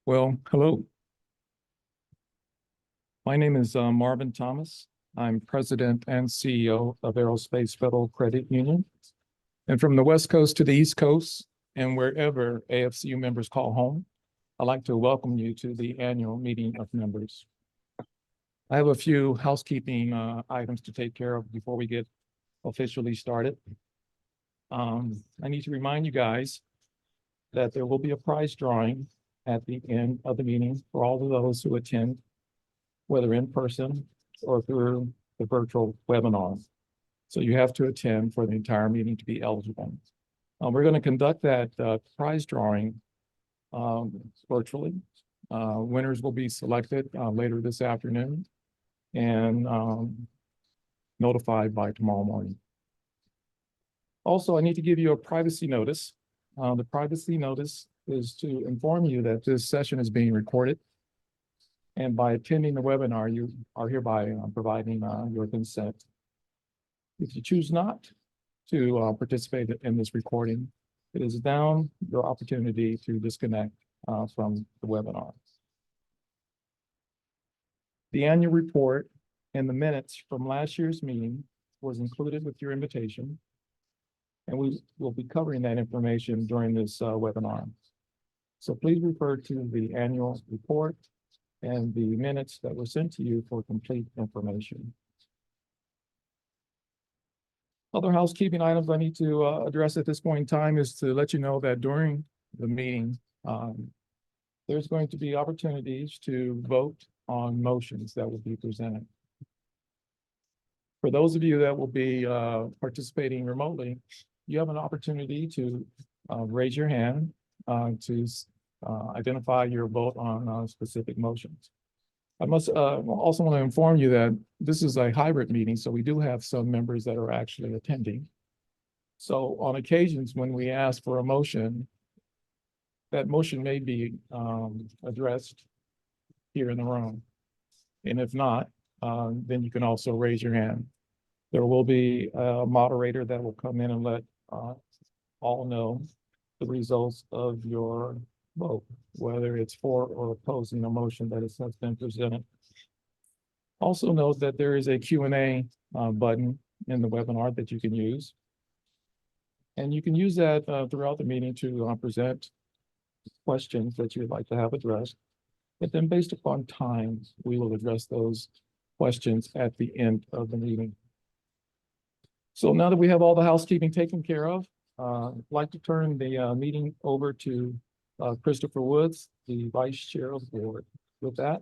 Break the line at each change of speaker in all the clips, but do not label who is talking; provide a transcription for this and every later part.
Well, hello. My name is Marvin Thomas. I'm President and CEO of Aerospace Federal Credit Union. And from the West Coast to the East Coast and wherever AFCU members call home, I'd like to welcome you to the annual meeting of members. I have a few housekeeping items to take care of before we get officially started. I need to remind you guys that there will be a prize drawing at the end of the meeting for all of those who attend, whether in person or through the virtual webinar. So you have to attend for the entire meeting to be eligible. We're going to conduct that prize drawing virtually. Winners will be selected later this afternoon and notified by tomorrow morning. Also, I need to give you a privacy notice. The privacy notice is to inform you that this session is being recorded. And by attending the webinar, you are hereby providing your consent. If you choose not to participate in this recording, it is down your opportunity to disconnect from the webinar. The annual report and the minutes from last year's meeting was included with your invitation. And we will be covering that information during this webinar. So please refer to the annual report and the minutes that were sent to you for complete information. Other housekeeping items I need to address at this point in time is to let you know that during the meeting, there's going to be opportunities to vote on motions that will be presented. For those of you that will be participating remotely, you have an opportunity to raise your hand to identify your vote on specific motions. I must also want to inform you that this is a hybrid meeting, so we do have some members that are actually attending. So on occasions when we ask for a motion, that motion may be addressed here in the room. And if not, then you can also raise your hand. There will be a moderator that will come in and let all know the results of your vote, whether it's for or opposing a motion that has been presented. Also note that there is a Q&A button in the webinar that you can use. And you can use that throughout the meeting to present questions that you would like to have addressed. But then based upon time, we will address those questions at the end of the meeting. So now that we have all the housekeeping taken care of, I'd like to turn the meeting over to Christopher Woods, the Vice Chair of the Board. With that,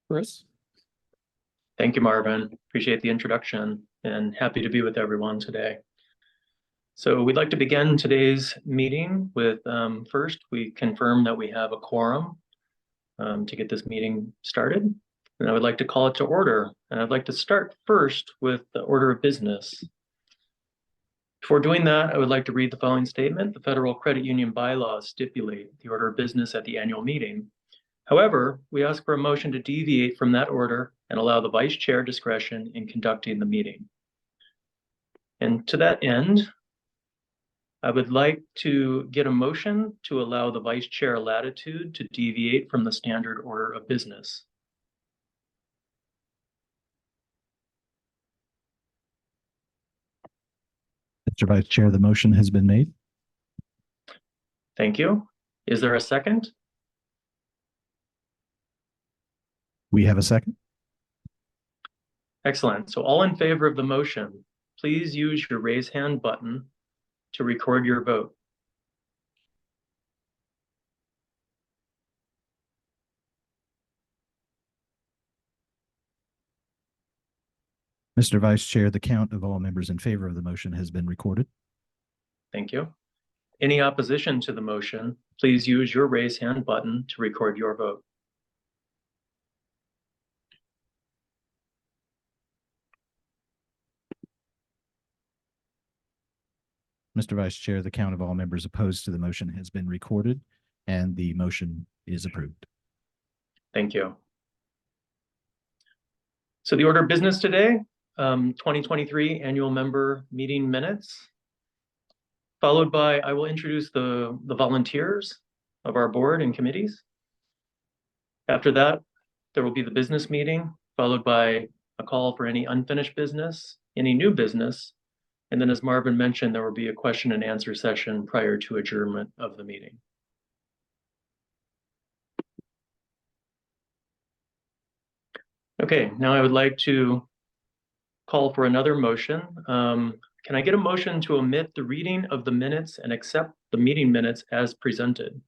Chris.
Thank you, Marvin. Appreciate the introduction and happy to be with everyone today. So we'd like to begin today's meeting with, first, we confirm that we have a quorum to get this meeting started. And I would like to call it to order. And I'd like to start first with the order of business. Before doing that, I would like to read the following statement. The Federal Credit Union bylaws stipulate the order of business at the annual meeting. However, we ask for a motion to deviate from that order and allow the Vice Chair discretion in conducting the meeting. And to that end, I would like to get a motion to allow the Vice Chair latitude to deviate from the standard order of business.
Mr. Vice Chair, the motion has been made.
Thank you. Is there a second?
We have a second.
Excellent. So all in favor of the motion, please use your raise hand button to record your vote.
Mr. Vice Chair, the count of all members in favor of the motion has been recorded.
Thank you. Any opposition to the motion, please use your raise hand button to record your vote.
Mr. Vice Chair, the count of all members opposed to the motion has been recorded and the motion is approved.
Thank you. So the order of business today, 2023 annual member meeting minutes, followed by, I will introduce the volunteers of our board and committees. After that, there will be the business meeting, followed by a call for any unfinished business, any new business, and then as Marvin mentioned, there will be a question and answer session prior to adjournment of the meeting. Okay, now I would like to call for another motion. Can I get a motion to omit the reading of the minutes and accept the meeting minutes as presented?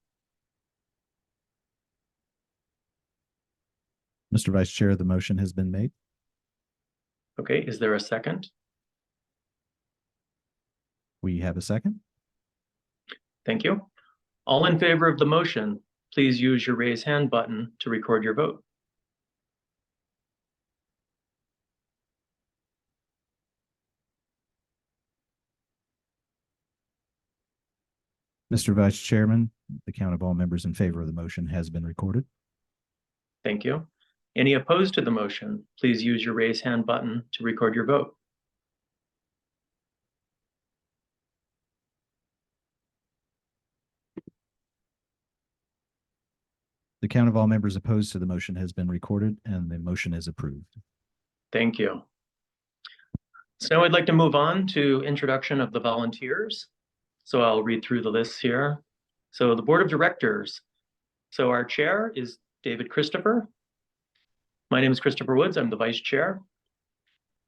Mr. Vice Chair, the motion has been made.
Okay, is there a second?
We have a second.
Thank you. All in favor of the motion, please use your raise hand button to record your vote.
Mr. Vice Chairman, the count of all members in favor of the motion has been recorded.
Thank you. Any opposed to the motion, please use your raise hand button to record your vote.
The count of all members opposed to the motion has been recorded and the motion is approved.
Thank you. So now I'd like to move on to introduction of the volunteers. So I'll read through the lists here. So the board of directors. So our chair is David Christopher. My name is Christopher Woods. I'm the vice chair.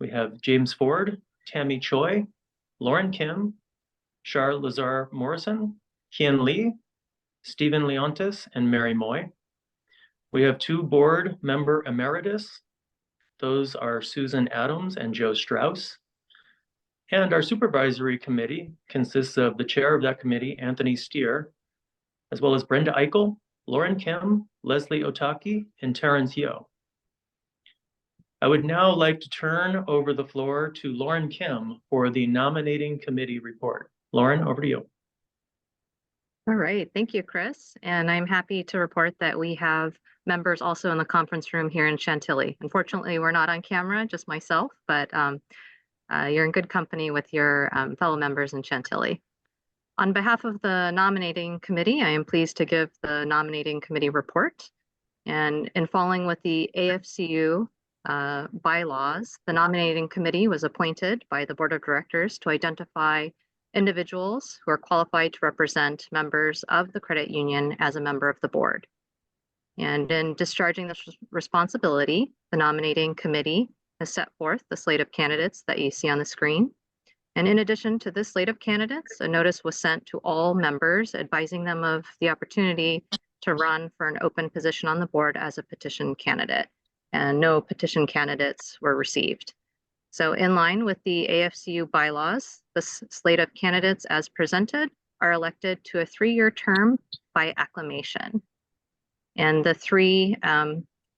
We have James Ford, Tammy Choi, Lauren Kim, Char Lazar Morrison, Hien Lee, Stephen Leontis, and Mary Moy. We have two board member emeritus. Those are Susan Adams and Joe Strauss. And our supervisory committee consists of the chair of that committee, Anthony Steer, as well as Brenda Eichel, Lauren Kim, Leslie Otaki, and Terrence Yeo. I would now like to turn over the floor to Lauren Kim for the nominating committee report. Lauren, over to you.
All right, thank you, Chris. And I'm happy to report that we have members also in the conference room here in Chantilly. Unfortunately, we're not on camera, just myself, but you're in good company with your fellow members in Chantilly. On behalf of the nominating committee, I am pleased to give the nominating committee report. And in following with the AFCU bylaws, the nominating committee was appointed by the board of directors to identify individuals who are qualified to represent members of the credit union as a member of the board. And in discharging this responsibility, the nominating committee has set forth the slate of candidates that you see on the screen. And in addition to this slate of candidates, a notice was sent to all members advising them of the opportunity to run for an open position on the board as a petition candidate. And no petition candidates were received. So in line with the AFCU bylaws, the slate of candidates as presented are elected to a 3-year term by acclamation. And the three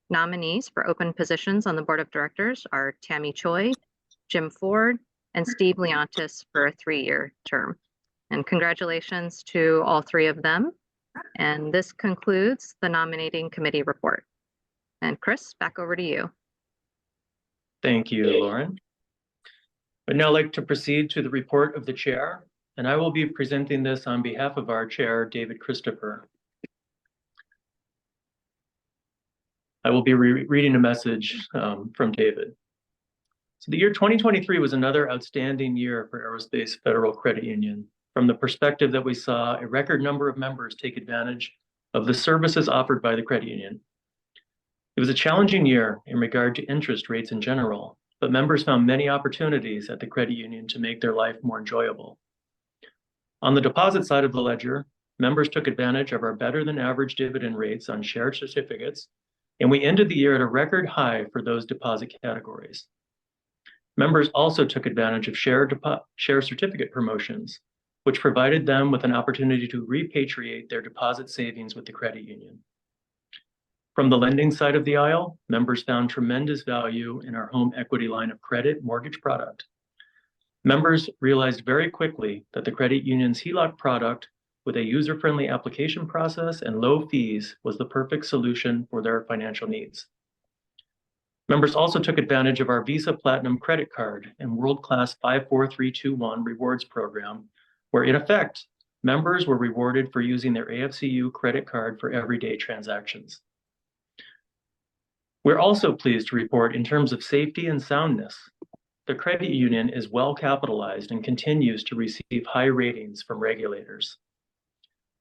nominees for open positions on the board of directors are Tammy Choi, Jim Ford, and Steve Leontis for a 3-year term. And congratulations to all three of them. And this concludes the nominating committee report. And Chris, back over to you.
Thank you, Lauren. I'd now like to proceed to the report of the chair, and I will be presenting this on behalf of our chair, David Christopher. I will be reading a message from David. So the year 2023 was another outstanding year for Aerospace Federal Credit Union, from the perspective that we saw a record number of members take advantage of the services offered by the credit union. It was a challenging year in regard to interest rates in general, but members found many opportunities at the credit union to make their life more enjoyable. On the deposit side of the ledger, members took advantage of our better than average dividend rates on share certificates, and we ended the year at a record high for those deposit categories. Members also took advantage of share certificate promotions, which provided them with an opportunity to repatriate their deposit savings with the credit union. From the lending side of the aisle, members found tremendous value in our home equity line of credit mortgage product. Members realized very quickly that the credit union's HELOC product with a user-friendly application process and low fees was the perfect solution for their financial needs. Members also took advantage of our Visa Platinum credit card and world-class 54321 rewards program, where in effect, members were rewarded for using their AFCU credit card for everyday transactions. We're also pleased to report in terms of safety and soundness, the credit union is well capitalized and continues to receive high ratings from regulators.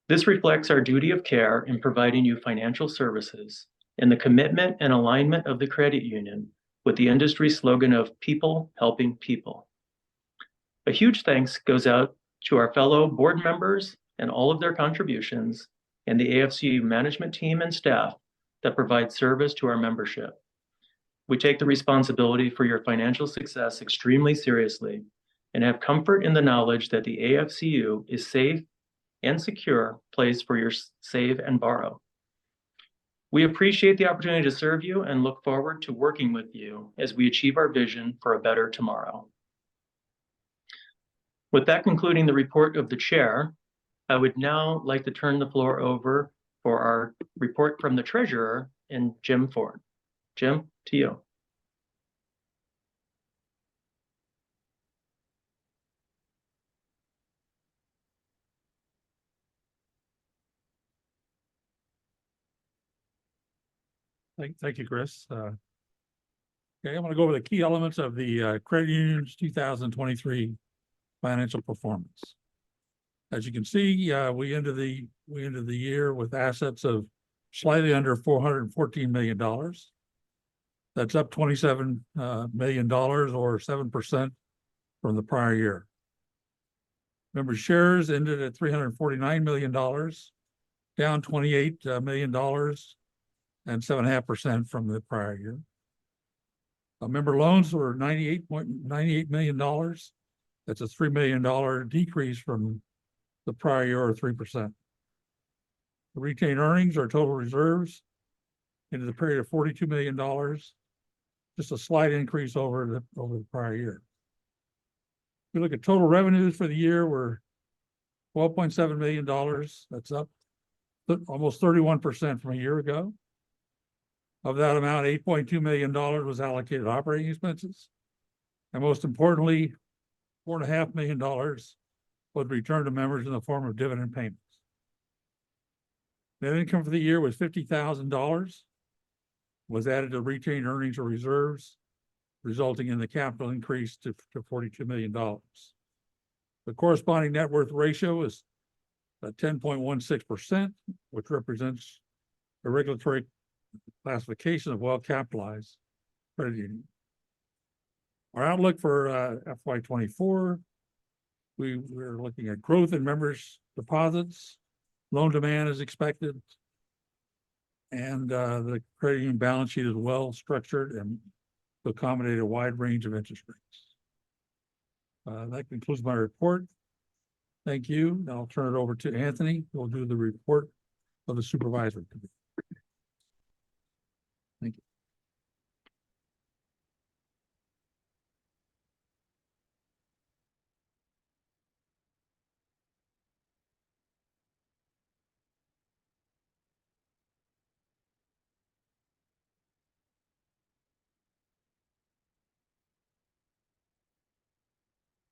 This reflects our duty of care in providing you financial services and the commitment and alignment of the credit union with the industry slogan of people helping people. A huge thanks goes out to our fellow board members and all of their contributions, and the AFCU management team and staff that provide service to our membership. We take the responsibility for your financial success extremely seriously and have comfort in the knowledge that the AFCU is safe and secure place for your save and borrow. We appreciate the opportunity to serve you and look forward to working with you as we achieve our vision for a better tomorrow. With that concluding the report of the chair, I would now like to turn the floor over for our report from the treasurer and Jim Ford. Jim, to you.
Thank you, Chris. Okay, I'm going to go over the key elements of the credit union's 2023 financial performance. As you can see, we ended the year with assets of slightly under $414 million. That's up $27 million or 7% from the prior year. Member shares ended at $349 million, down $28 million and 7.5% from the prior year. Member loans were $98 million. That's a $3 million decrease from the prior year, or 3%. The retained earnings or total reserves into the period of $42 million, just a slight increase over the prior year. If we look at total revenues for the year, were $12.7 million. That's up almost 31% from a year ago. Of that amount, $8.2 million was allocated operating expenses. And most importantly, $4.5 million was returned to members in the form of dividend payments. Net income for the year was $50,000, was added to retained earnings or reserves, resulting in the capital increase to $42 million. The corresponding net worth ratio is 10.16%, which represents a regulatory classification of well-capitalized credit union. Our outlook for FY24, we're looking at growth in members' deposits, loan demand is expected, and the credit union balance sheet is well structured and to accommodate a wide range of interest rates. That concludes my report. Thank you. Now I'll turn it over to Anthony, who will do the report of the supervisory committee. Thank you.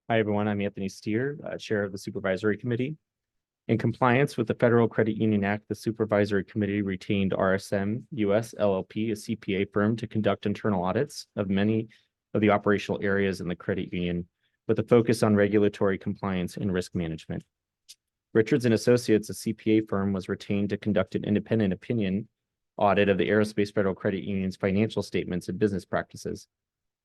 Hi, everyone. I'm Anthony Steer, Chair of the Supervisory Committee. In compliance with the Federal Credit Union Act, the Supervisory Committee retained RSM US LLP, a CPA firm, to conduct internal audits of many of the operational areas in the credit union, with a focus on regulatory compliance and risk management. Richards & Associates, a CPA firm, was retained to conduct an independent opinion audit of the Aerospace Federal Credit Union's financial statements and business practices.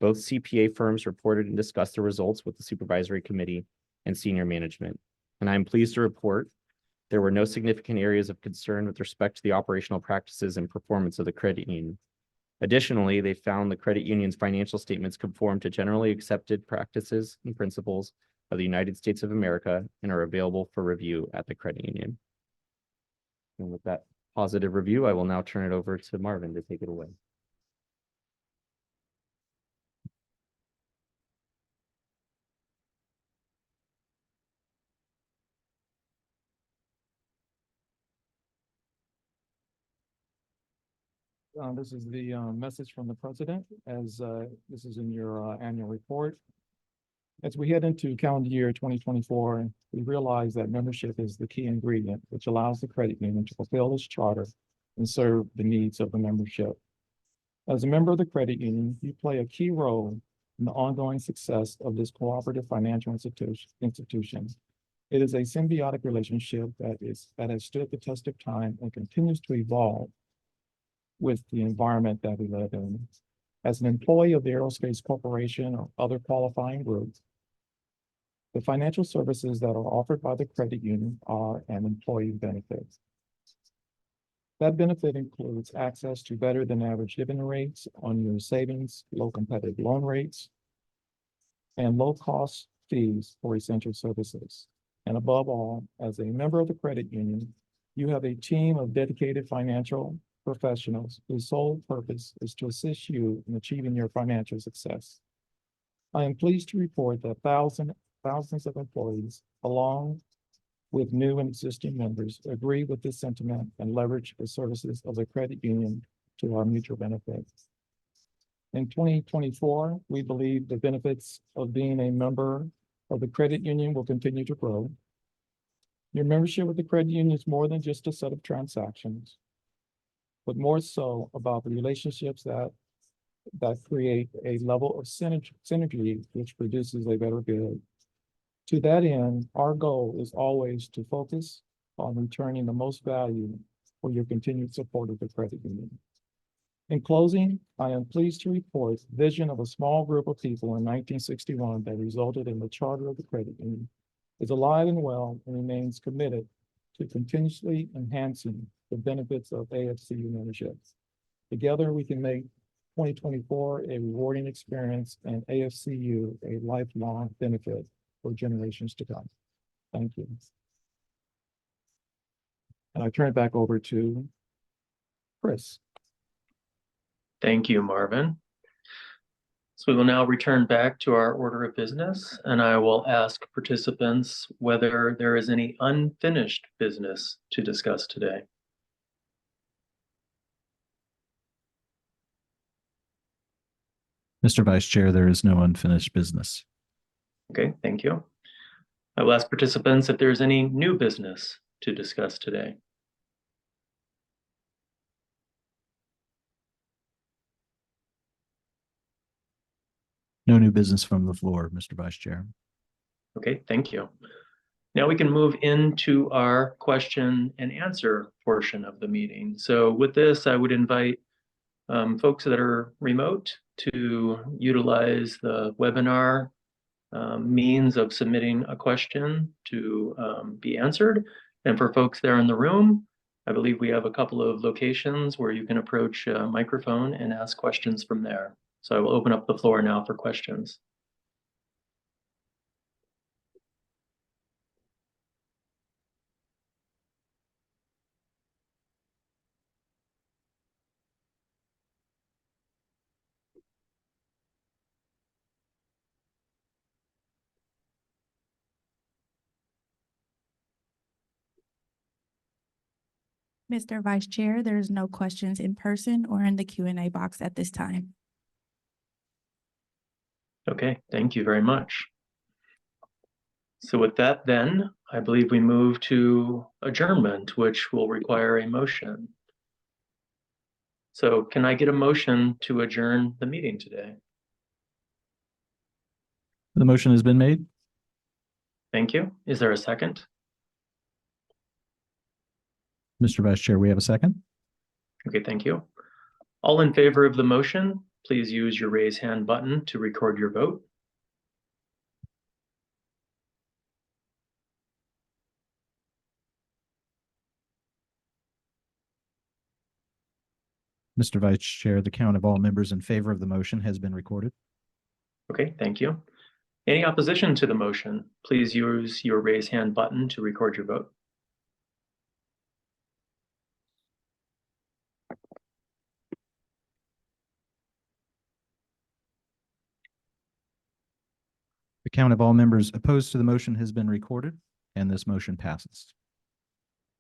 Both CPA firms reported and discussed the results with the Supervisory Committee and senior management. And I'm pleased to report there were no significant areas of concern with respect to the operational practices and performance of the credit union. Additionally, they found the credit union's financial statements conform to generally accepted practices and principles of the United States of America and are available for review at the credit union. And with that positive review, I will now turn it over to Marvin to take it away.
This is the message from the president, as this is in your annual report. As we head into calendar year 2024, we realize that membership is the key ingredient, which allows the credit union to fulfill its charter and serve the needs of the membership. As a member of the credit union, you play a key role in the ongoing success of this cooperative financial institution. It is a symbiotic relationship that has stood the test of time and continues to evolve with the environment that we live in. As an employee of the Aerospace Corporation or other qualifying groups, the financial services that are offered by the credit union are an employee benefit. That benefit includes access to better than average dividend rates on your savings, low competitive loan rates, and low cost fees for essential services. And above all, as a member of the credit union, you have a team of dedicated financial professionals whose sole purpose is to assist you in achieving your financial success. I am pleased to report that thousands of employees, along with new and existing members, agree with this sentiment and leverage the services of the credit union to our mutual benefit. In 2024, we believe the benefits of being a member of the credit union will continue to grow. Your membership with the credit union is more than just a set of transactions, but more so about the relationships that create a level of synergy which produces a better good. To that end, our goal is always to focus on returning the most value for your continued support of the credit union. In closing, I am pleased to report the vision of a small group of people in 1961 that resulted in the charter of the credit union is alive and well and remains committed to continuously enhancing the benefits of AFCU membership. Together, we can make 2024 a rewarding experience and AFCU a lifelong benefit for generations to come. Thank you. And I turn it back over to Chris.
Thank you, Marvin. So we will now return back to our order of business, and I will ask participants whether there is any unfinished business to discuss today.
Mr. Vice Chair, there is no unfinished business.
Okay, thank you. I will ask participants if there's any new business to discuss today.
No new business from the floor, Mr. Vice Chair.
Okay, thank you. Now we can move into our question and answer portion of the meeting. So with this, I would invite folks that are remote to utilize the webinar means of submitting a question to be answered. And for folks there in the room, I believe we have a couple of locations where you can approach a microphone and ask questions from there. So I will open up the floor now for questions.
Mr. Vice Chair, there's no questions in person or in the Q&A box at this time.
Okay, thank you very much. So with that then, I believe we move to adjournment, which will require a motion. So can I get a motion to adjourn the meeting today?
The motion has been made.
Thank you. Is there a second?
Mr. Vice Chair, we have a second.
Okay, thank you. All in favor of the motion, please use your raise hand button to record your vote.
Mr. Vice Chair, the count of all members in favor of the motion has been recorded.
Okay, thank you. Any opposition to the motion, please use your raise hand button to record your vote.
The count of all members opposed to the motion has been recorded, and this motion passes.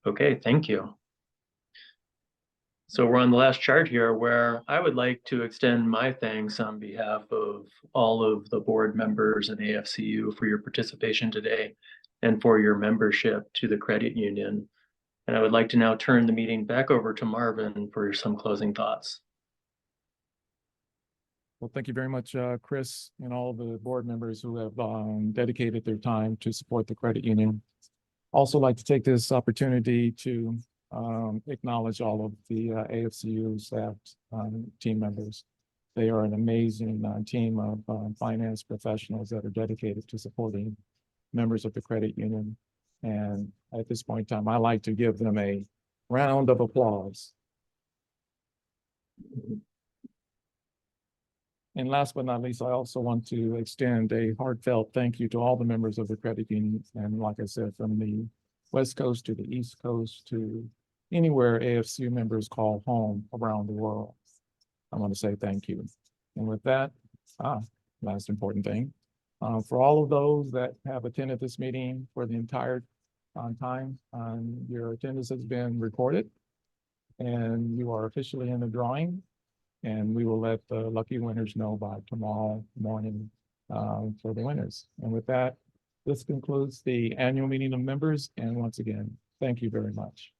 Okay, thank you. So we're on the last chart here where I would like to extend my thanks on behalf of all of the board members and AFCU for your participation today and for your membership to the credit union. And I would like to now turn the meeting back over to Marvin for some closing thoughts.
Well, thank you very much, Chris, and all the board members who have dedicated their time to support the credit union. Also like to take this opportunity to acknowledge all of the AFCU staff, team members. They are an amazing team of finance professionals that are dedicated to supporting members of the credit union. And at this point in time, I like to give them a round of applause. And last but not least, I also want to extend a heartfelt thank you to all the members of the credit union. And like I said, from the West Coast to the East Coast to anywhere AFCU members call home around the world. I want to say thank you. And with that, last important thing, for all of those that have attended this meeting for the entire time, your attendance has been recorded and you are officially in the drawing. And we will let the lucky winners know by tomorrow morning for the winners. And with that, this concludes the annual meeting of members. And once again, thank you very much.